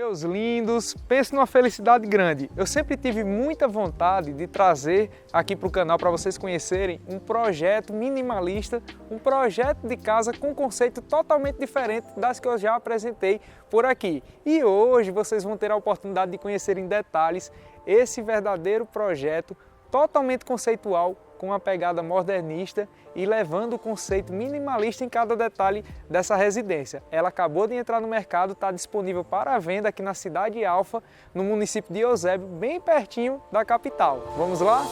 Meus lindos, pense numa felicidade grande. Eu sempre tive muita vontade de trazer aqui para o canal para vocês conhecerem um projeto minimalista, um projeto de casa com conceito totalmente diferente das que eu já apresentei por aqui. E hoje vocês vão ter a oportunidade de conhecer em detalhes esse verdadeiro projeto totalmente conceitual, com uma pegada modernista e levando o conceito minimalista em cada detalhe dessa residência. Ela acabou de entrar no mercado, está disponível para venda aqui na Cidade Alfa, no município de Eusébio, bem pertinho da capital. Vamos lá?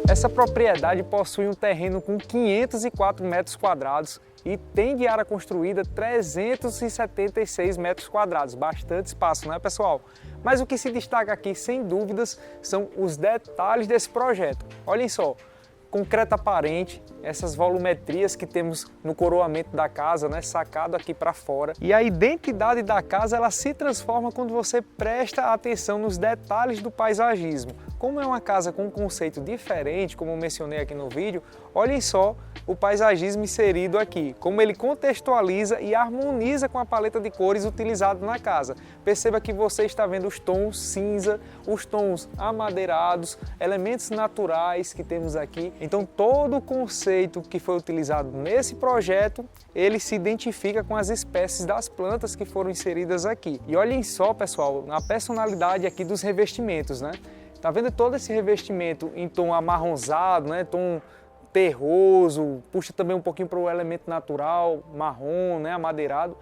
Essa propriedade possui um terreno com 504 metros quadrados e tem de área construída 376 metros quadrados, bastante espaço, né, pessoal? Mas o que se destaca aqui, sem dúvidas, são os detalhes desse projeto. Olhem só, concreto aparente, essas volumetrias que temos no coroamento da casa, né, sacado aqui para fora. E a identidade da casa, ela se transforma quando você presta atenção nos detalhes do paisagismo. Como é uma casa com um conceito diferente, como eu mencionei aqui no vídeo, olhem só o paisagismo inserido aqui, como ele contextualiza e harmoniza com a paleta de cores utilizada na casa. Perceba que você está vendo os tons cinza, os tons amadeirados, elementos naturais que temos aqui. Então todo o conceito que foi utilizado nesse projeto, ele se identifica com as espécies das plantas que foram inseridas aqui. E olhem só, pessoal, a personalidade aqui dos revestimentos, né? Tá vendo todo esse revestimento em tom amarronzado, né? Tom terroso, puxa também um pouquinho para o elemento natural, marrom, né? Amadeirado.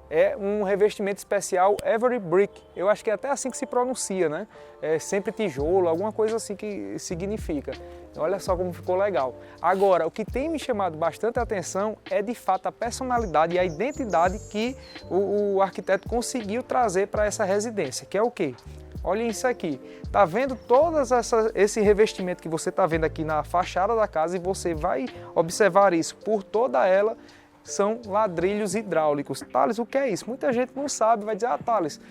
É um revestimento especial Every Brick. Eu acho que é até assim que se pronuncia, né? É sempre tijolo, alguma coisa assim que significa. Olha só como ficou legal. Agora, o que tem me chamado bastante atenção é de fato a personalidade e a identidade que o arquiteto conseguiu trazer para essa residência, que é o quê? Olhem isso aqui, tá vendo esse revestimento que você está vendo aqui na fachada da casa e você vai observar isso por toda ela, são ladrilhos hidráulicos. Thales, o que é isso? Muita gente não sabe, vai dizer, ah, Thales,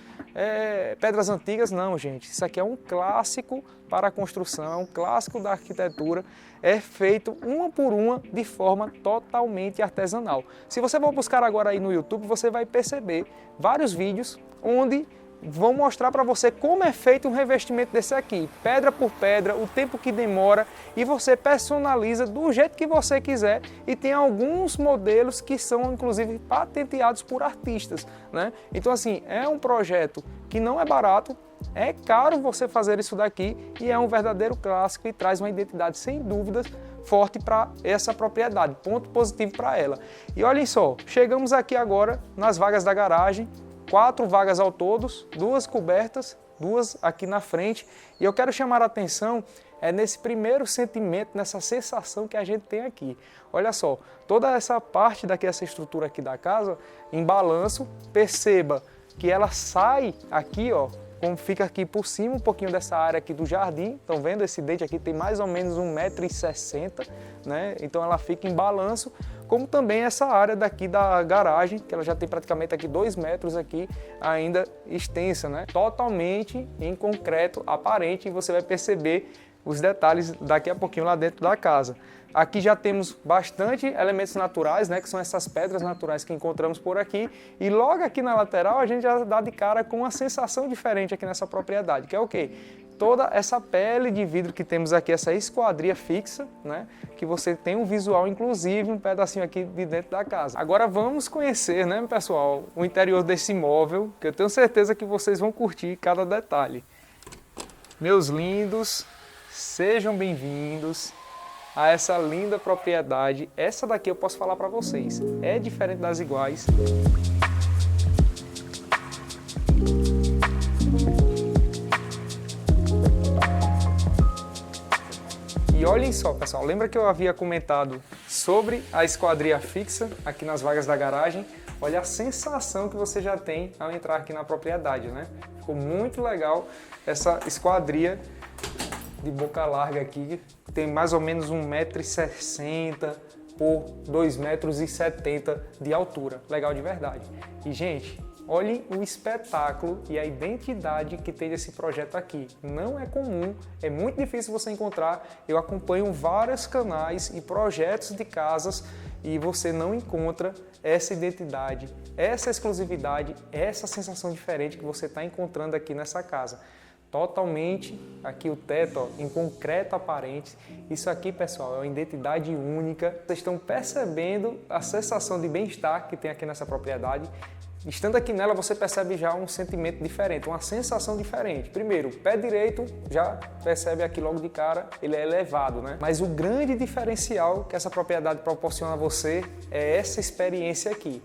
pedras antigas. Não, gente, isso aqui é um clássico para a construção, é um clássico da arquitetura, é feito uma por uma de forma totalmente artesanal. Se você for buscar agora aí no YouTube, você vai perceber vários vídeos onde vão mostrar para você como é feito um revestimento desse aqui, pedra por pedra, o tempo que demora, e você personaliza do jeito que você quiser, e tem alguns modelos que são inclusive patenteados por artistas, né? Então assim, é um projeto que não é barato, é caro você fazer isso daqui, e é um verdadeiro clássico e traz uma identidade sem dúvidas forte para essa propriedade, ponto positivo para ela. E olhem só, chegamos aqui agora nas vagas da garagem, 4 vagas ao todo, 2 cobertas, 2 aqui na frente. E eu quero chamar a atenção nesse primeiro sentimento, nessa sensação que a gente tem aqui. Olha só, toda essa parte daqui, essa estrutura aqui da casa, em balanço, perceba que ela sai aqui, ó, como fica aqui por cima, um pouquinho dessa área aqui do jardim. Estão vendo? Esse dente aqui tem mais ou menos 1,60 m, né? Então ela fica em balanço, como também essa área daqui da garagem, que ela já tem praticamente aqui 2 metros aqui, ainda extensa, né? Totalmente em concreto aparente, e você vai perceber os detalhes daqui a pouquinho lá dentro da casa. Aqui já temos bastante elementos naturais, né, que são essas pedras naturais que encontramos por aqui, e logo aqui na lateral a gente já dá de cara com uma sensação diferente aqui nessa propriedade, que é o quê? Toda essa pele de vidro que temos aqui, essa esquadria fixa, né, que você tem um visual, inclusive um pedacinho aqui de dentro da casa. Agora vamos conhecer, né, pessoal, o interior desse imóvel, que eu tenho certeza que vocês vão curtir cada detalhe. Meus lindos, sejam bem-vindos a essa linda propriedade. Essa daqui eu posso falar para vocês, é diferente das iguais. E olhem só, pessoal, lembra que eu havia comentado sobre a esquadria fixa aqui nas vagas da garagem? Olha a sensação que você já tem ao entrar aqui na propriedade, né? Ficou muito legal essa esquadria de boca larga aqui, tem mais ou menos 1,60 m por 2,70 m de altura. Legal de verdade. E, gente, olhem o espetáculo e a identidade que tem desse projeto aqui. Não é comum, é muito difícil você encontrar. Eu acompanho vários canais e projetos de casas e você não encontra essa identidade, essa exclusividade, essa sensação diferente que você está encontrando aqui nessa casa. Totalmente, aqui o teto ó, em concreto aparente. Isso aqui, pessoal, é uma identidade única. Vocês estão percebendo a sensação de bem-estar que tem aqui nessa propriedade. Estando aqui nela, você percebe já um sentimento diferente, uma sensação diferente. Primeiro, o pé direito já percebe aqui logo de cara, ele é elevado, né? Mas o grande diferencial que essa propriedade proporciona a você é essa experiência aqui.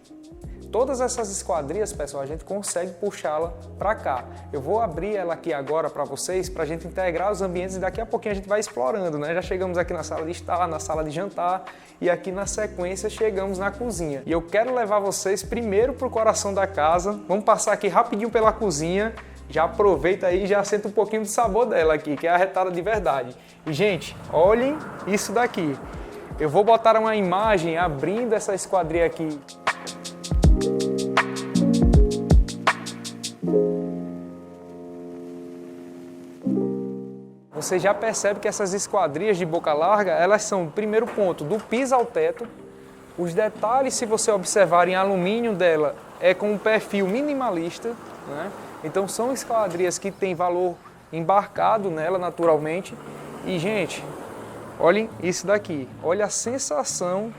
Todas essas esquadrias, pessoal, a gente consegue puxá-la para cá. Eu vou abrir ela aqui agora para vocês, para a gente integrar os ambientes e daqui a pouquinho a gente vai explorando, né? Já chegamos aqui na sala de estar, na sala de jantar e aqui na sequência chegamos na cozinha. E eu quero levar vocês primeiro para o coração da casa. Vamos passar aqui rapidinho pela cozinha. Já aproveita aí e já senta um pouquinho do sabor dela aqui, que é arretada de verdade. E, gente, olhem isso daqui. Eu vou botar uma imagem abrindo essa esquadria aqui. Você já percebe que essas esquadrias de boca larga, elas são, primeiro ponto, do piso ao teto. Os detalhes, se você observar em alumínio dela, é com um perfil minimalista, né? Então são esquadrias que têm valor embarcado nela naturalmente. E, gente, olhem isso daqui. Olha a sensação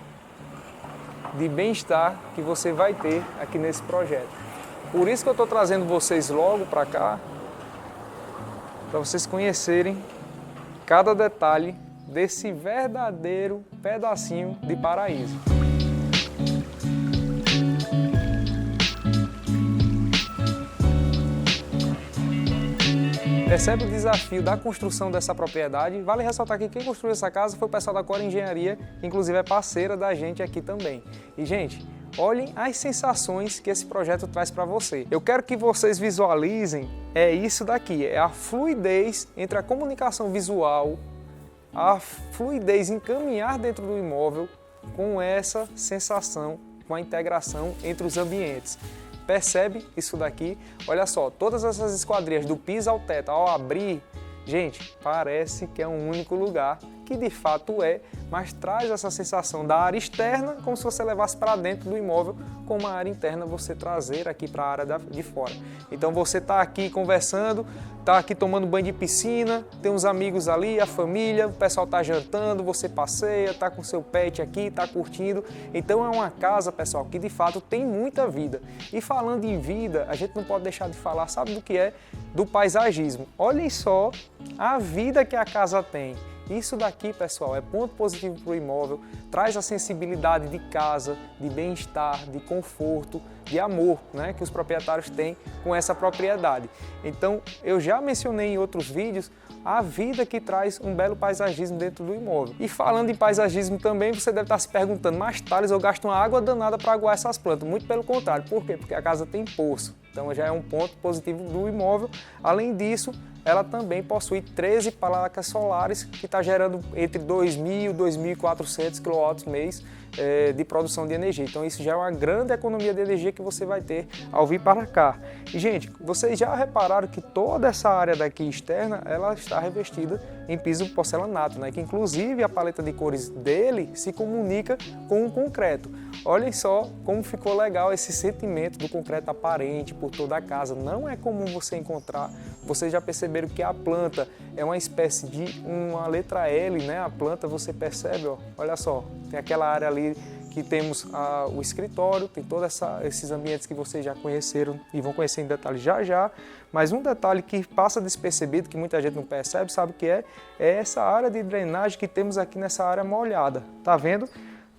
de bem-estar que você vai ter aqui nesse projeto. Por isso que eu estou trazendo vocês logo para cá, para vocês conhecerem cada detalhe desse verdadeiro pedacinho de paraíso. Percebe o desafio da construção dessa propriedade? Vale ressaltar que quem construiu essa casa foi o pessoal da Core Engenharia, que inclusive é parceira da gente aqui também. E, gente, olhem as sensações que esse projeto traz para você. Eu quero que vocês visualizem isso daqui, é a fluidez entre a comunicação visual, a fluidez em caminhar dentro do imóvel com essa sensação, com a integração entre os ambientes. Percebe isso daqui? Olha só, todas essas esquadrias do piso ao teto, ao abrir, gente, parece que é um único lugar, que de fato é, mas traz essa sensação da área externa como se você levasse para dentro do imóvel, com uma área interna você trazer aqui para a área de fora. Então você está aqui conversando, está aqui tomando banho de piscina, tem uns amigos ali, a família, o pessoal está jantando, você passeia, está com seu pet aqui, está curtindo. Então é uma casa, pessoal, que de fato tem muita vida. E falando em vida, a gente não pode deixar de falar, sabe do que é? Do paisagismo. Olhem só a vida que a casa tem. Isso daqui, pessoal, é ponto positivo para o imóvel, traz a sensibilidade de casa, de bem-estar, de conforto, de amor, né, que os proprietários têm com essa propriedade. Então, eu já mencionei em outros vídeos a vida que traz um belo paisagismo dentro do imóvel. E falando em paisagismo também, você deve estar se perguntando, mas Thales, eu gasto uma água danada para aguar essas plantas. Muito pelo contrário. Por quê? Porque a casa tem poço. Então já é um ponto positivo do imóvel. Além disso, ela também possui 13 placas solares que está gerando entre 2.000 e 2.400 kW mês de produção de energia. Então isso já é uma grande economia de energia que você vai ter ao vir para cá. E, gente, vocês já repararam que toda essa área daqui externa, ela está revestida em piso porcelanato, né? Que inclusive a paleta de cores dele se comunica com o concreto. Olhem só como ficou legal esse sentimento do concreto aparente por toda a casa. Não é comum você encontrar. Vocês já perceberam que a planta é uma espécie de uma letra L, né? A planta, você percebe, ó, olha só, tem aquela área ali que temos o escritório, tem todos esses ambientes que vocês já conheceram e vão conhecer em detalhes já já, mas um detalhe que passa despercebido, que muita gente não percebe, sabe o que é? É essa área de drenagem que temos aqui nessa área molhada, tá vendo?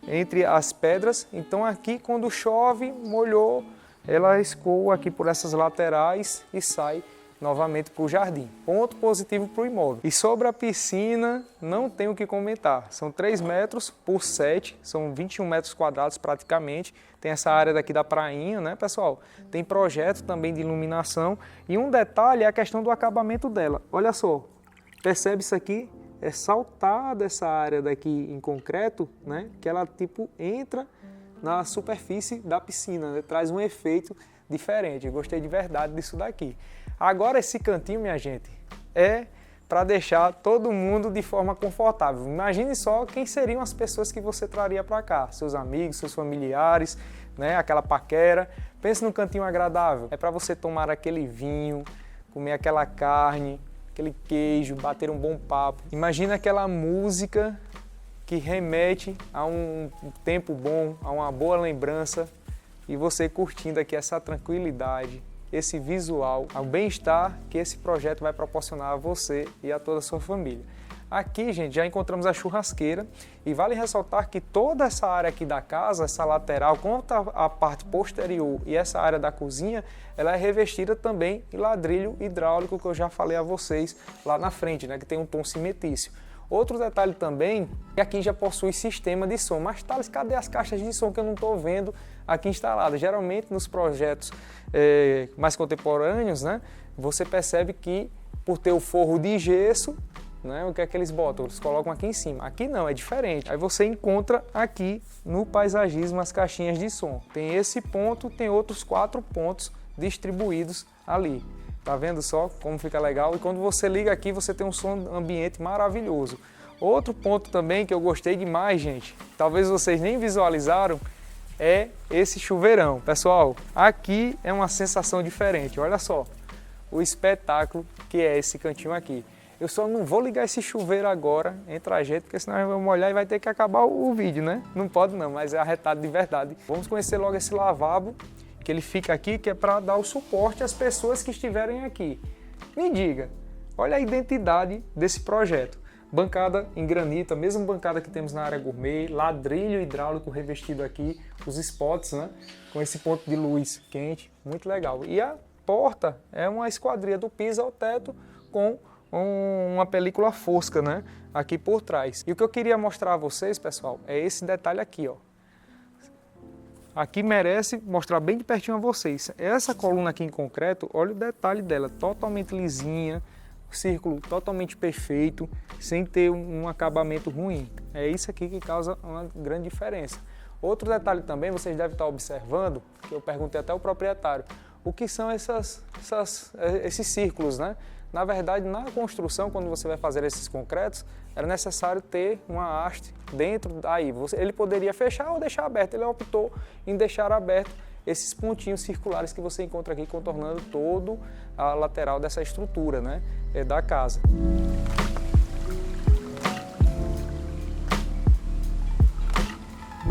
Entre as pedras, então aqui quando chove, molhou, ela escoa aqui por essas laterais e sai novamente para o jardim. Ponto positivo para o imóvel. E sobre a piscina, não tenho o que comentar. São 3 metros por 7, são 21 metros quadrados praticamente. Tem essa área daqui da prainha, né, pessoal? Tem projeto também de iluminação. E um detalhe é a questão do acabamento dela. Olha só, percebe isso aqui? É saltada essa área daqui em concreto, né? Que ela tipo entra na superfície da piscina, né? Traz um efeito diferente. Eu gostei de verdade disso daqui. Agora esse cantinho, minha gente, é para deixar todo mundo de forma confortável. Imagine só quem seriam as pessoas que você traria para cá, seus amigos, seus familiares, né? Aquela paquera. Pense num cantinho agradável. É para você tomar aquele vinho, comer aquela carne, aquele queijo, bater um bom papo. Imagina aquela música que remete a um tempo bom, a uma boa lembrança, e você curtindo aqui essa tranquilidade, esse visual, ao bem-estar que esse projeto vai proporcionar a você e a toda a sua família. Aqui, gente, já encontramos a churrasqueira e vale ressaltar que toda essa área aqui da casa, essa lateral, quanto a parte posterior e essa área da cozinha, ela é revestida também em ladrilho hidráulico, que eu já falei a vocês lá na frente, né, que tem um tom cimentício. Outro detalhe também, que aqui já possui sistema de som, mas Thales, cadê as caixas de som que eu não estou vendo aqui instaladas? Geralmente nos projetos mais contemporâneos, né, você percebe que por ter o forro de gesso, né, o que é que eles botam? Eles colocam aqui em cima. Aqui não, é diferente. Aí você encontra aqui no paisagismo as caixinhas de som. Tem esse ponto, tem outros 4 pontos distribuídos ali. Tá vendo só como fica legal? E quando você liga aqui, você tem um som ambiente maravilhoso. Outro ponto também que eu gostei demais, gente, talvez vocês nem visualizaram, é esse chuveirão. Pessoal, aqui é uma sensação diferente. Olha só o espetáculo que é esse cantinho aqui. Eu só não vou ligar esse chuveiro agora entre a gente, porque senão eu vou molhar e vai ter que acabar o vídeo, né? Não pode não, mas é arretado de verdade. Vamos conhecer logo esse lavabo, que ele fica aqui, que é para dar o suporte às pessoas que estiverem aqui. Me diga, olha a identidade desse projeto. Bancada em granito, a mesma bancada que temos na área gourmet, ladrilho hidráulico revestido aqui, os spots, né? Com esse ponto de luz quente, muito legal. E a porta é uma esquadria do piso ao teto com uma película fosca, né, aqui por trás. E o que eu queria mostrar a vocês, pessoal, é esse detalhe aqui, ó. Aqui merece mostrar bem de pertinho a vocês. Essa coluna aqui em concreto, olha o detalhe dela, totalmente lisinha, círculo totalmente perfeito, sem ter um acabamento ruim. É isso aqui que causa uma grande diferença. Outro detalhe também, vocês devem estar observando, que eu perguntei até ao proprietário, o que são esses círculos, né? Na verdade, na construção, quando você vai fazer esses concretos, era necessário ter uma haste dentro daí. Ele poderia fechar ou deixar aberto. Ele optou em deixar aberto esses pontinhos circulares que você encontra aqui, contornando todo a lateral dessa estrutura, né, da casa.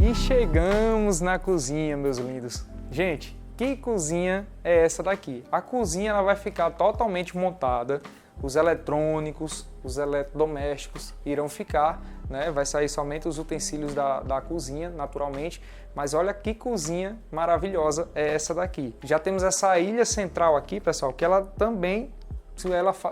E chegamos na cozinha, meus lindos. Gente, que cozinha é essa daqui? A cozinha ela vai ficar totalmente montada, os eletrônicos, os eletrodomésticos irão ficar, né? Vai sair somente os utensílios da cozinha, naturalmente, mas olha que cozinha maravilhosa é essa daqui. Já temos essa ilha central aqui, pessoal, que ela também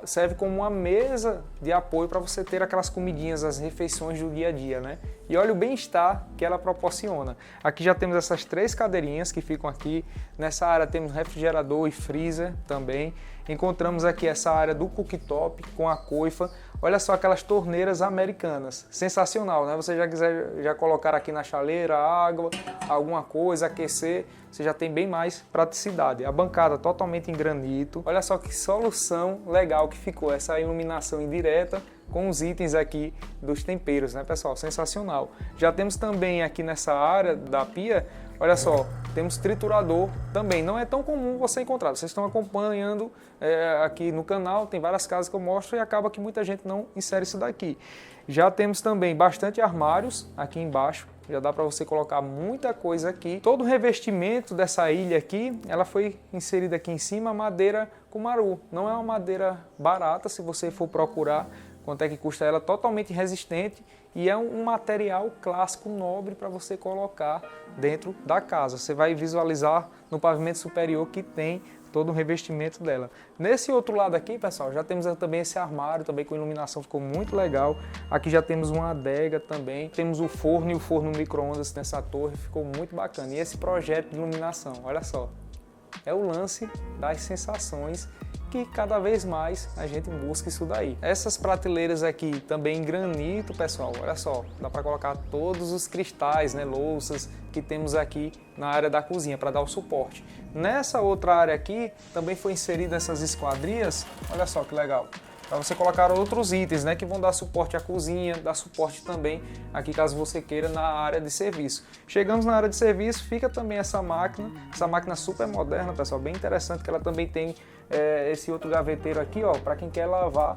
serve como uma mesa de apoio para você ter aquelas comidinhas, as refeições do dia a dia, né? E olha o bem-estar que ela proporciona. Aqui já temos essas 3 cadeirinhas que ficam aqui. Nessa área temos refrigerador e freezer também. Encontramos aqui essa área do cooktop com a coifa. Olha só aquelas torneiras americanas. Sensacional, né? Você já quiser já colocar aqui na chaleira água, alguma coisa, aquecer, você já tem bem mais praticidade. A bancada totalmente em granito. Olha só que solução legal que ficou essa iluminação indireta com os itens aqui dos temperos, né, pessoal? Sensacional. Já temos também aqui nessa área da pia, olha só, temos triturador também. Não é tão comum você encontrar. Vocês estão acompanhando aqui no canal, tem várias casas que eu mostro e acaba que muita gente não insere isso daqui. Já temos também bastante armários aqui embaixo. Já dá para você colocar muita coisa aqui. Todo o revestimento dessa ilha aqui, ela foi inserida aqui em cima, madeira cumaru. Não é uma madeira barata, se você for procurar quanto é que custa ela, totalmente resistente e é um material clássico nobre para você colocar dentro da casa. Você vai visualizar no pavimento superior que tem todo o revestimento dela. Nesse outro lado aqui, pessoal, já temos também esse armário, também com iluminação, ficou muito legal. Aqui já temos uma adega também, temos o forno e o forno micro-ondas nessa torre, ficou muito bacana. E esse projeto de iluminação, olha só, é o lance das sensações que cada vez mais a gente busca isso daí. Essas prateleiras aqui também em granito, pessoal, olha só, dá para colocar todos os cristais, né, louças que temos aqui na área da cozinha para dar o suporte. Nessa outra área aqui também foi inserida essas esquadrias, olha só que legal, para você colocar outros itens, né, que vão dar suporte à cozinha, dar suporte também aqui caso você queira na área de serviço. Chegamos na área de serviço, fica também essa máquina super moderna, pessoal, bem interessante, que ela também tem esse outro gaveteiro aqui, ó, para quem quer lavar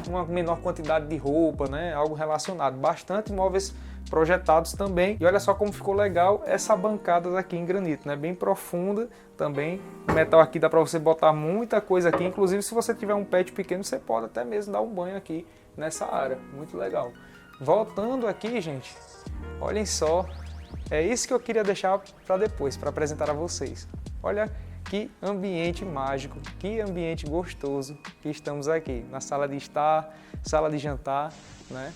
uma menor quantidade de roupa, né, algo relacionado. Bastante móveis projetados também. E olha só como ficou legal essa bancada aqui em granito, né? Bem profunda também. O metal aqui dá para você botar muita coisa aqui. Inclusive, se você tiver um pet pequeno, você pode até mesmo dar um banho aqui nessa área. Muito legal. Voltando aqui, gente, olhem só. É isso que eu queria deixar para depois, para apresentar a vocês. Olha que ambiente mágico, que ambiente gostoso que estamos aqui. Na sala de estar, sala de jantar, né?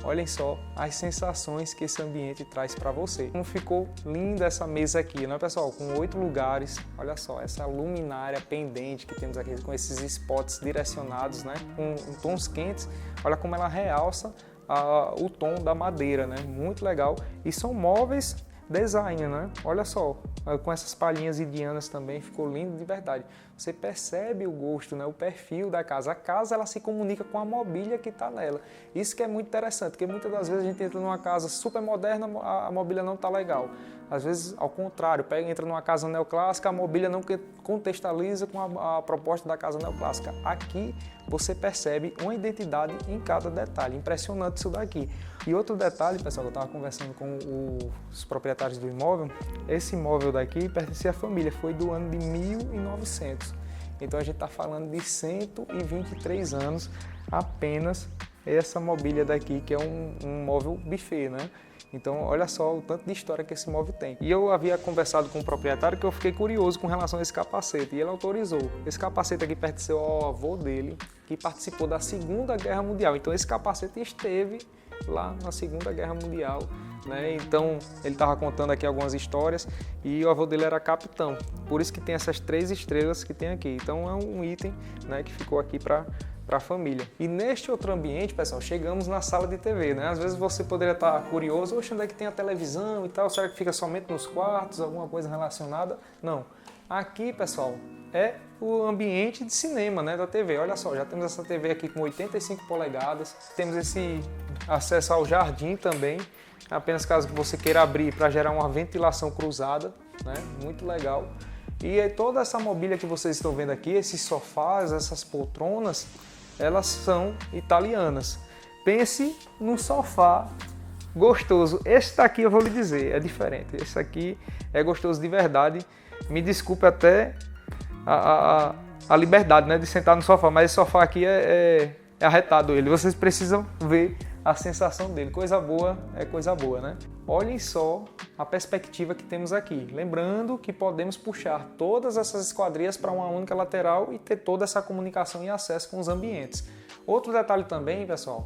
Olhem só as sensações que esse ambiente traz para você. Como ficou linda essa mesa aqui, né, pessoal? Com 8 lugares. Olha só, essa luminária pendente que temos aqui, com esses spots direcionados, né? Com tons quentes. Olha como ela realça o tom da madeira, né? Muito legal. E são móveis design, né? Olha só, com essas palhinhas indianas também, ficou lindo de verdade. Você percebe o gosto, né? O perfil da casa. A casa, ela se comunica com a mobília que está nela. Isso que é muito interessante, porque muitas das vezes a gente entra numa casa super moderna, a mobília não está legal. Às vezes, ao contrário, entra numa casa neoclássica, a mobília não contextualiza com a proposta da casa neoclássica. Aqui, você percebe uma identidade em cada detalhe. Impressionante isso daqui. E outro detalhe, pessoal, eu estava conversando com os proprietários do imóvel, esse imóvel daqui pertencia à família, foi do ano de 1900. Então a gente está falando de 123 anos apenas essa mobília daqui, que é um móvel buffet, né? Então olha só o tanto de história que esse móvel tem. E eu havia conversado com o proprietário que eu fiquei curioso com relação a esse capacete, e ele autorizou. Esse capacete aqui pertenceu ao avô dele, que participou da Segunda Guerra Mundial. Então esse capacete esteve lá na Segunda Guerra Mundial, né? Então ele estava contando aqui algumas histórias e o avô dele era capitão, por isso que tem essas 3 estrelas que tem aqui. Então é um item, né, que ficou aqui para a família. E neste outro ambiente, pessoal, chegamos na sala de TV, né? Às vezes você poderia estar curioso, oxe, onde é que tem a televisão e tal, será que fica somente nos quartos, alguma coisa relacionada? Não. Aqui, pessoal, é o ambiente de cinema, né, da TV. Olha só, já temos essa TV aqui com 85 polegadas, temos esse acesso ao jardim também, apenas caso você queira abrir para gerar uma ventilação cruzada, né, muito legal. E aí, toda essa mobília que vocês estão vendo aqui, esses sofás, essas poltronas, elas são italianas. Pense num sofá gostoso. Esse daqui eu vou lhe dizer, é diferente. Esse aqui é gostoso de verdade. Me desculpe até a liberdade, né, de sentar no sofá, mas esse sofá aqui é arretado ele. Vocês precisam ver a sensação dele. Coisa boa é coisa boa, né? Olhem só a perspectiva que temos aqui. Lembrando que podemos puxar todas essas esquadrias para uma única lateral e ter toda essa comunicação e acesso com os ambientes. Outro detalhe também, pessoal,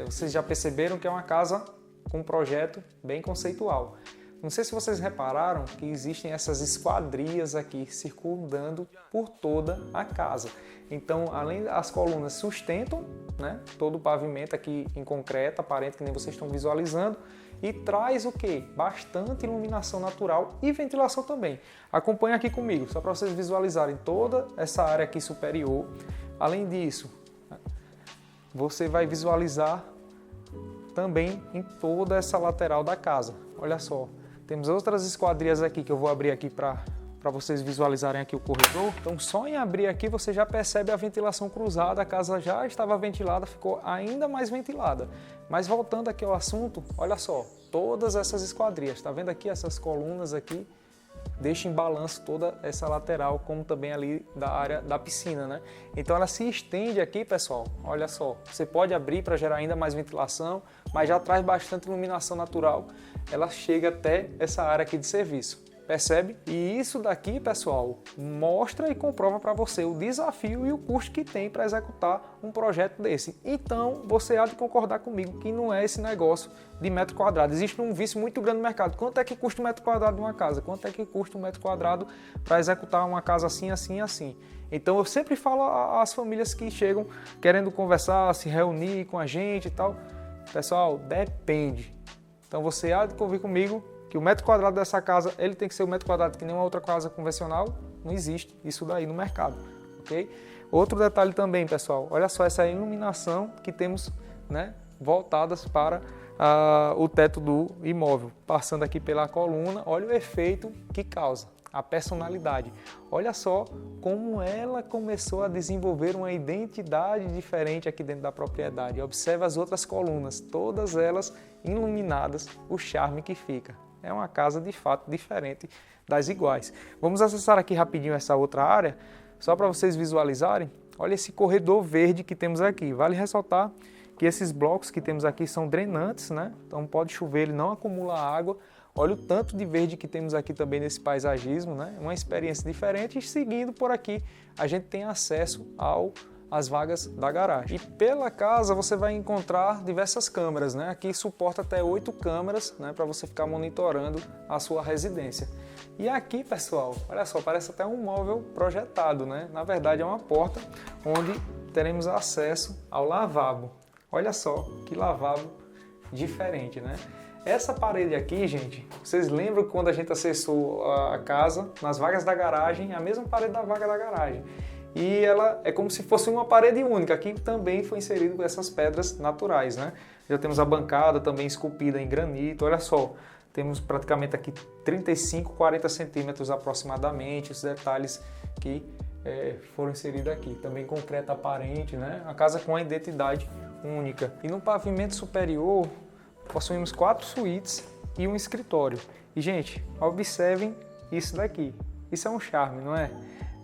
vocês já perceberam que é uma casa com um projeto bem conceitual. Não sei se vocês repararam que existem essas esquadrias aqui circundando por toda a casa. Então, além das colunas sustentam, né, todo o pavimento aqui em concreto, aparente que nem vocês estão visualizando, e traz o quê? Bastante iluminação natural e ventilação também. Acompanhe aqui comigo, só para vocês visualizarem toda essa área aqui superior. Além disso, você vai visualizar também em toda essa lateral da casa. Olha só. Temos outras esquadrias aqui que eu vou abrir aqui para vocês visualizarem aqui o corredor. Então só em abrir aqui você já percebe a ventilação cruzada, a casa já estava ventilada, ficou ainda mais ventilada. Mas voltando aqui ao assunto, olha só, todas essas esquadrias, está vendo aqui essas colunas aqui? Deixa em balanço toda essa lateral, como também ali da área da piscina, né? Então ela se estende aqui, pessoal, olha só, você pode abrir para gerar ainda mais ventilação, mas já traz bastante iluminação natural, ela chega até essa área aqui de serviço. percebe? E isso daqui, pessoal, mostra e comprova para você o desafio e o custo que tem para executar um projeto desse. Então, você há de concordar comigo que não é esse negócio de metro quadrado. Existe um vício muito grande no mercado. Quanto é que custa um metro quadrado de uma casa? Quanto é que custa um metro quadrado para executar uma casa assim, assim, assim? Então, eu sempre falo às famílias que chegam querendo conversar, se reunir com a gente e tal. Pessoal, depende. Então, você há de convir comigo que o metro quadrado dessa casa, ele tem que ser um metro quadrado que nenhuma outra casa convencional. Não existe isso daí no mercado, ok? Outro detalhe também, pessoal, olha só essa iluminação que temos, né, voltadas para o teto do imóvel, passando aqui pela coluna. Olha o efeito que causa, a personalidade. Olha só como ela começou a desenvolver uma identidade diferente aqui dentro da propriedade. Observe as outras colunas, todas elas iluminadas, o charme que fica. É uma casa de fato diferente das iguais. Vamos acessar aqui rapidinho essa outra área, só para vocês visualizarem. Olha esse corredor verde que temos aqui. Vale ressaltar que esses blocos que temos aqui são drenantes, né? Então pode chover, ele não acumula água. Olha o tanto de verde que temos aqui também nesse paisagismo, né? Uma experiência diferente. E seguindo por aqui, a gente tem acesso às vagas da garagem. E pela casa você vai encontrar diversas câmeras, né? Aqui suporta até 8 câmeras, né? Para você ficar monitorando a sua residência. E aqui, pessoal, olha só, parece até um móvel projetado, né? Na verdade é uma porta onde teremos acesso ao lavabo. Olha só que lavabo diferente, né? Essa parede aqui, gente, vocês lembram quando a gente acessou a casa, nas vagas da garagem, a mesma parede da vaga da garagem. E ela é como se fosse uma parede única. Aqui também foi inserido essas pedras naturais, né? Já temos a bancada também esculpida em granito, olha só. Temos praticamente aqui 35, 40 centímetros aproximadamente, os detalhes que foram inseridos aqui. Também concreto aparente, né? A casa com uma identidade única. E no pavimento superior, possuímos 4 suítes e um escritório. E, gente, observem isso daqui. Isso é um charme, não é?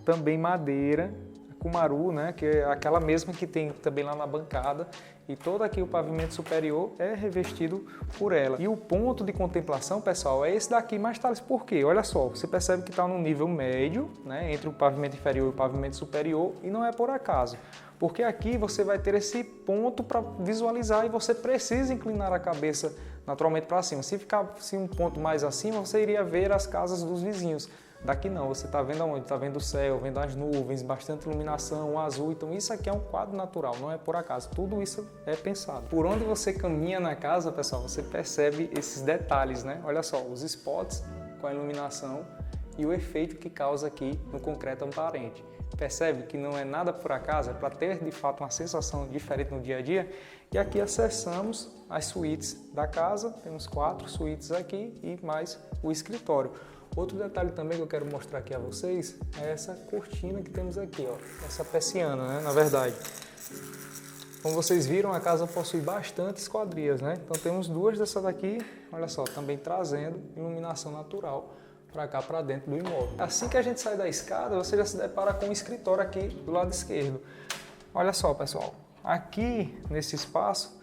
Também madeira, cumaru, né? Que é aquela mesma que tem também lá na bancada. E todo aqui o pavimento superior é revestido por ela. E o ponto de contemplação, pessoal, é esse daqui mais tarde. Por quê? Olha só, você percebe que está no nível médio, né? Entre o pavimento inferior e o pavimento superior, e não é por acaso. Porque aqui você vai ter esse ponto para visualizar e você precisa inclinar a cabeça naturalmente para cima. Se ficasse um ponto mais acima, você iria ver as casas dos vizinhos. Daqui não, você está vendo aonde? Está vendo o céu, vendo as nuvens, bastante iluminação, um azul. Então isso aqui é um quadro natural, não é por acaso. Tudo isso é pensado. Por onde você caminha na casa, pessoal, você percebe esses detalhes, né? Olha só, os spots com a iluminação e o efeito que causa aqui no concreto aparente. Percebe que não é nada por acaso, é para ter de fato uma sensação diferente no dia a dia. E aqui acessamos as suítes da casa, temos 4 suítes aqui e mais o escritório. Outro detalhe também que eu quero mostrar aqui a vocês é essa cortina que temos aqui, ó, essa persiana, né, na verdade. Como vocês viram, a casa possui bastante esquadrias, né? Então temos 2 dessas daqui, olha só, também trazendo iluminação natural para cá, para dentro do imóvel. Assim que a gente sai da escada, você já se depara com um escritório aqui do lado esquerdo. Olha só, pessoal, aqui nesse espaço,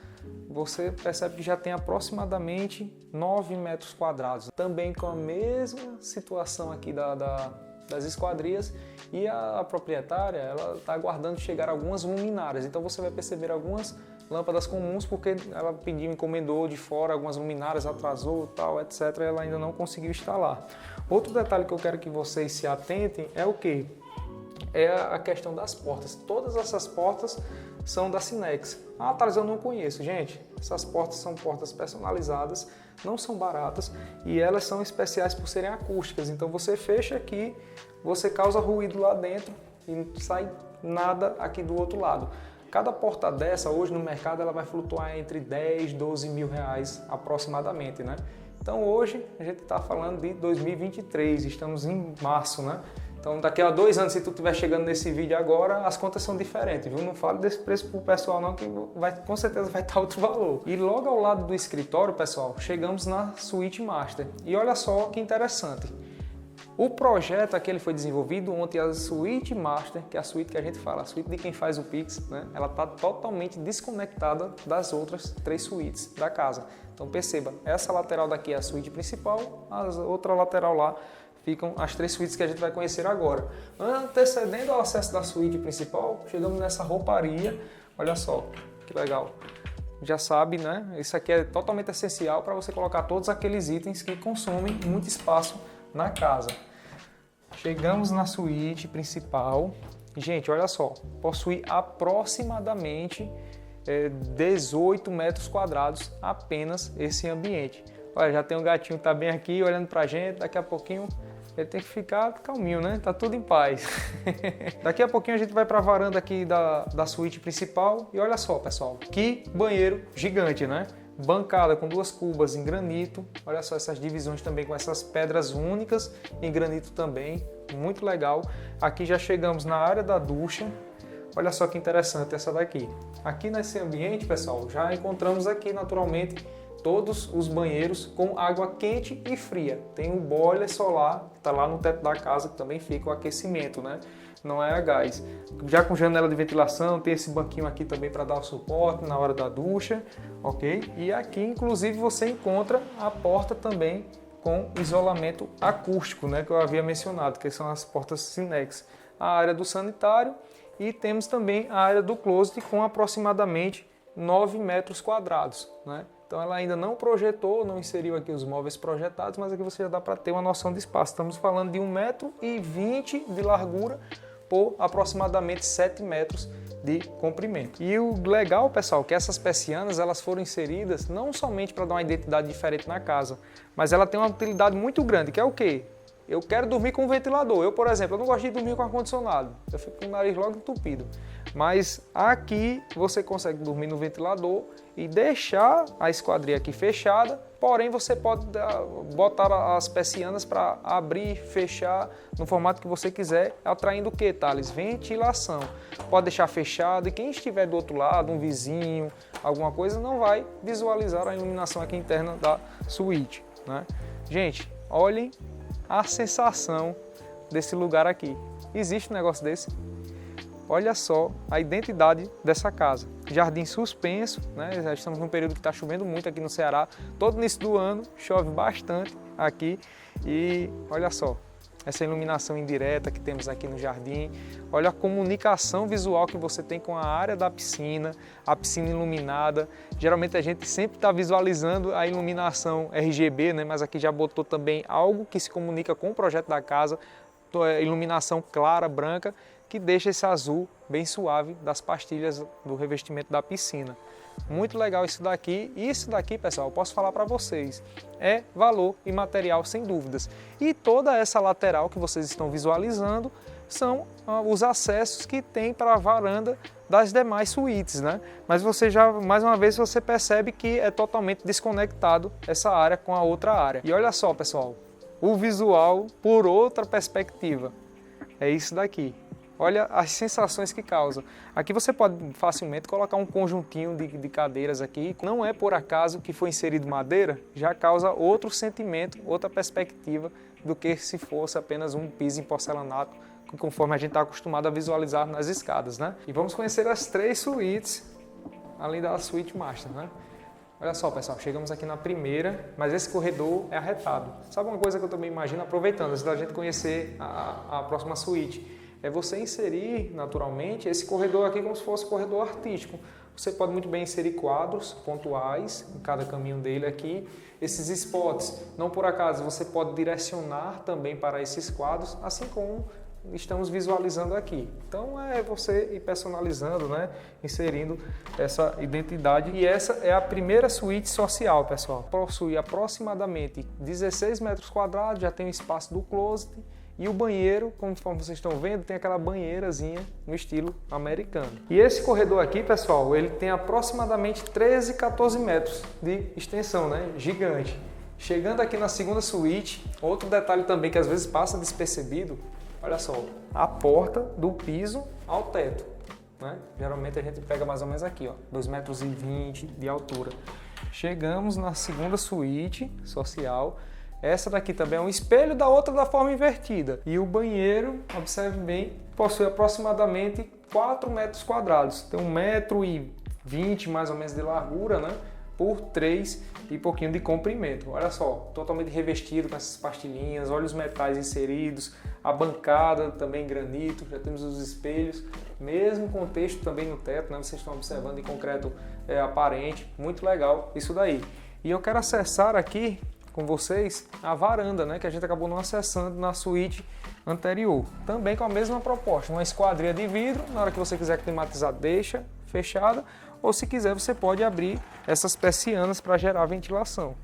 você percebe que já tem aproximadamente 9 metros quadrados. Também com a mesma situação aqui das esquadrias, e a proprietária ela está aguardando chegar algumas luminárias. Então você vai perceber algumas lâmpadas comuns, porque ela pediu, encomendou de fora algumas luminárias, atrasou, tal, etc. E ela ainda não conseguiu instalar. Outro detalhe que eu quero que vocês se atentem é o quê? É a questão das portas. Todas essas portas são da Sinex. Ah, Thales, eu não conheço. Gente, essas portas são portas personalizadas, não são baratas e elas são especiais por serem acústicas. Então você fecha aqui, você causa ruído lá dentro e não sai nada aqui do outro lado. Cada porta dessa, hoje no mercado, ela vai flutuar entre 10, 12 mil reais aproximadamente, né? Então hoje a gente está falando de 2023, estamos em março, né? Então daqui a 2 anos, se tu estiver chegando nesse vídeo agora, as contas são diferentes, viu? Não fale desse preço pro pessoal não, que com certeza vai estar outro valor. E logo ao lado do escritório, pessoal, chegamos na Suite Master. E olha só que interessante. O projeto aqui ele foi desenvolvido onde a Suite Master, que é a suíte que a gente fala, a suíte de quem faz o Pix, né? Ela está totalmente desconectada das outras 3 suítes da casa. Então perceba, essa lateral daqui é a suíte principal, a outra lateral lá ficam as 3 suítes que a gente vai conhecer agora. Antecedendo ao acesso da suíte principal, chegamos nessa rouparia. Olha só, que legal. Já sabe, né? Isso aqui é totalmente essencial para você colocar todos aqueles itens que consomem muito espaço na casa. Chegamos na suíte principal. Gente, olha só, possui aproximadamente 18 metros quadrados apenas esse ambiente. Olha, já tem um gatinho que tá bem aqui olhando pra gente, daqui a pouquinho ele tem que ficar calminho, né? Tá tudo em paz. Daqui a pouquinho a gente vai para a varanda aqui da suíte principal e olha só, pessoal, que banheiro gigante, né? Bancada com 2 cubas em granito, olha só essas divisões também com essas pedras únicas em granito também, muito legal. Aqui já chegamos na área da ducha, olha só que interessante essa daqui. Aqui nesse ambiente, pessoal, já encontramos aqui naturalmente todos os banheiros com água quente e fria. Tem um boiler solar, que está lá no teto da casa, que também fica o aquecimento, né? Não é a gás. Já com janela de ventilação, tem esse banquinho aqui também para dar o suporte na hora da ducha, ok? E aqui, inclusive, você encontra a porta também com isolamento acústico, né? Que eu havia mencionado, que são as portas Sinex. A área do sanitário e temos também a área do closet com aproximadamente 9 metros quadrados, né? Então ela ainda não projetou, não inseriu aqui os móveis projetados, mas aqui você já dá para ter uma noção de espaço. Estamos falando de 1,20 m de largura por aproximadamente 7 metros de comprimento. E o legal, pessoal, é que essas persianas elas foram inseridas não somente para dar uma identidade diferente na casa, mas ela tem uma utilidade muito grande, que é o quê? Eu quero dormir com ventilador. Eu, por exemplo, eu não gosto de dormir com ar-condicionado. Eu fico com o nariz logo entupido. Mas aqui você consegue dormir no ventilador e deixar a esquadria aqui fechada. Porém, você pode botar as persianas para abrir, fechar no formato que você quiser, atraindo o que, Thales? Ventilação. Pode deixar fechado e quem estiver do outro lado, um vizinho, alguma coisa, não vai visualizar a iluminação aqui interna da suíte, né? Gente, olhem a sensação desse lugar aqui. Existe um negócio desse? Olha só a identidade dessa casa. Jardim suspenso, né? Já estamos num período que está chovendo muito aqui no Ceará. Todo início do ano chove bastante aqui e olha só essa iluminação indireta que temos aqui no jardim. Olha a comunicação visual que você tem com a área da piscina, a piscina iluminada. Geralmente a gente sempre está visualizando a iluminação RGB, né? Mas aqui já botou também algo que se comunica com o projeto da casa, iluminação clara, branca, que deixa esse azul bem suave das pastilhas do revestimento da piscina. Muito legal isso daqui. Isso daqui, pessoal, eu posso falar para vocês, é valor e material sem dúvidas. E toda essa lateral que vocês estão visualizando são os acessos que tem para a varanda das demais suítes, né? Mas você já, mais uma vez, você percebe que é totalmente desconectado essa área com a outra área. E olha só, pessoal, o visual por outra perspectiva. É isso daqui. Olha as sensações que causa. Aqui você pode facilmente colocar um conjuntinho de cadeiras aqui. Não é por acaso que foi inserido madeira, já causa outro sentimento, outra perspectiva do que se fosse apenas um piso em porcelanato, conforme a gente está acostumado a visualizar nas escadas, né? E vamos conhecer as 3 suítes, além da suíte master, né? Olha só, pessoal, chegamos aqui na primeira, mas esse corredor é arretado. Sabe uma coisa que eu também imagino, aproveitando, antes da gente conhecer a próxima suíte, é você inserir naturalmente esse corredor aqui como se fosse corredor artístico. Você pode muito bem inserir quadros pontuais em cada caminho dele aqui. Esses spots, não por acaso, você pode direcionar também para esses quadros, assim como estamos visualizando aqui. Então é você ir personalizando, né? Inserindo essa identidade. E essa é a primeira suíte social, pessoal. Possui aproximadamente 16 metros quadrados, já tem o espaço do closet. E o banheiro, conforme vocês estão vendo, tem aquela banheirazinha no estilo americano. E esse corredor aqui, pessoal, ele tem aproximadamente 13, 14 metros de extensão, né? Gigante. Chegando aqui na segunda suíte, outro detalhe também que às vezes passa despercebido, olha só, a porta do piso ao teto, né? Geralmente a gente pega mais ou menos aqui, ó, 2,20 metros de altura. Chegamos na segunda suíte social. Essa daqui também é um espelho da outra da forma invertida. E o banheiro, observe bem, possui aproximadamente 4 metros quadrados. Tem 1,20 m mais ou menos de largura, né? por 3 e pouquinho de comprimento. Olha só, totalmente revestido com essas pastilhinhas, olha os metais inseridos, a bancada também em granito, já temos os espelhos, mesmo contexto também no teto, né? Vocês estão observando em concreto aparente, muito legal isso daí. E eu quero acessar aqui com vocês a varanda, né, que a gente acabou não acessando na suíte anterior. Também com a mesma proposta, uma esquadria de vidro, na hora que você quiser climatizar, deixa fechada, ou se quiser você pode abrir essas persianas para gerar ventilação.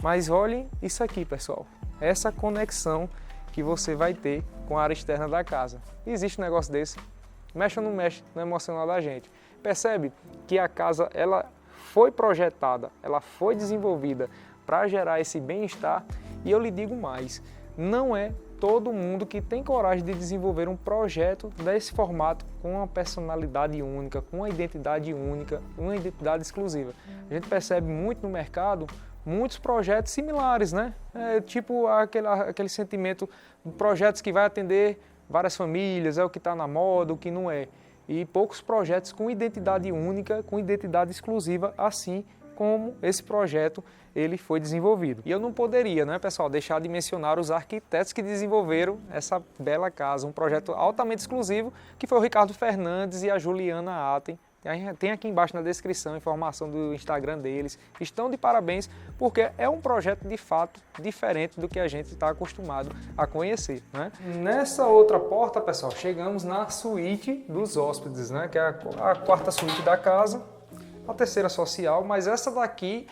Mas olhem isso aqui, pessoal, essa conexão que você vai ter com a área externa da casa. Existe um negócio desse? Mexe ou não mexe no emocional da gente? Percebe que a casa ela foi projetada, ela foi desenvolvida para gerar esse bem-estar, e eu lhe digo mais, não é todo mundo que tem coragem de desenvolver um projeto desse formato com uma personalidade única, com uma identidade única, uma identidade exclusiva. A gente percebe muito no mercado muitos projetos similares, né? Tipo aquele sentimento de projetos que vai atender várias famílias, é o que está na moda, o que não é. E poucos projetos com identidade única, com identidade exclusiva, assim como esse projeto ele foi desenvolvido. E eu não poderia, né, pessoal, deixar de mencionar os arquitetos que desenvolveram essa bela casa, um projeto altamente exclusivo, que foi o Ricardo Fernandes e a Juliana Atten. Tem aqui embaixo na descrição a informação do Instagram deles. Estão de parabéns porque é um projeto de fato diferente do que a gente está acostumado a conhecer, né? Nessa outra porta, pessoal, chegamos na suíte dos hóspedes, né, que é a quarta suíte da casa. A terceira social, mas essa daqui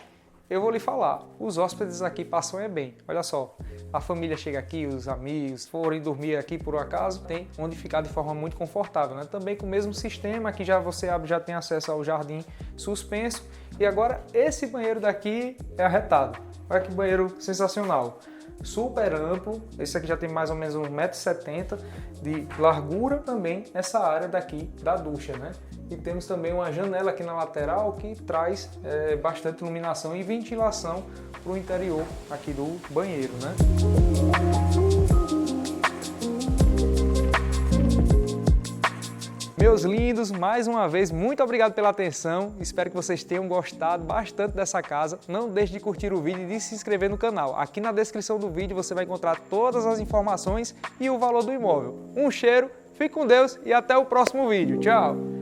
eu vou lhe falar, os hóspedes aqui passam bem. Olha só, a família chega aqui, os amigos, forem dormir aqui por um acaso, tem onde ficar de forma muito confortável, né? Também com o mesmo sistema, aqui já você abre, já tem acesso ao jardim suspenso. E agora esse banheiro daqui é arretado. Olha que banheiro sensacional. Super amplo, esse aqui já tem mais ou menos 1,70 m de largura também, essa área daqui da ducha, né? E temos também uma janela aqui na lateral que traz bastante iluminação e ventilação para o interior aqui do banheiro, né? Meus lindos, mais uma vez, muito obrigado pela atenção. Espero que vocês tenham gostado bastante dessa casa. Não deixe de curtir o vídeo e de se inscrever no canal. Aqui na descrição do vídeo você vai encontrar todas as informações e o valor do imóvel. Um cheiro, fique com Deus e até o próximo vídeo. Tchau!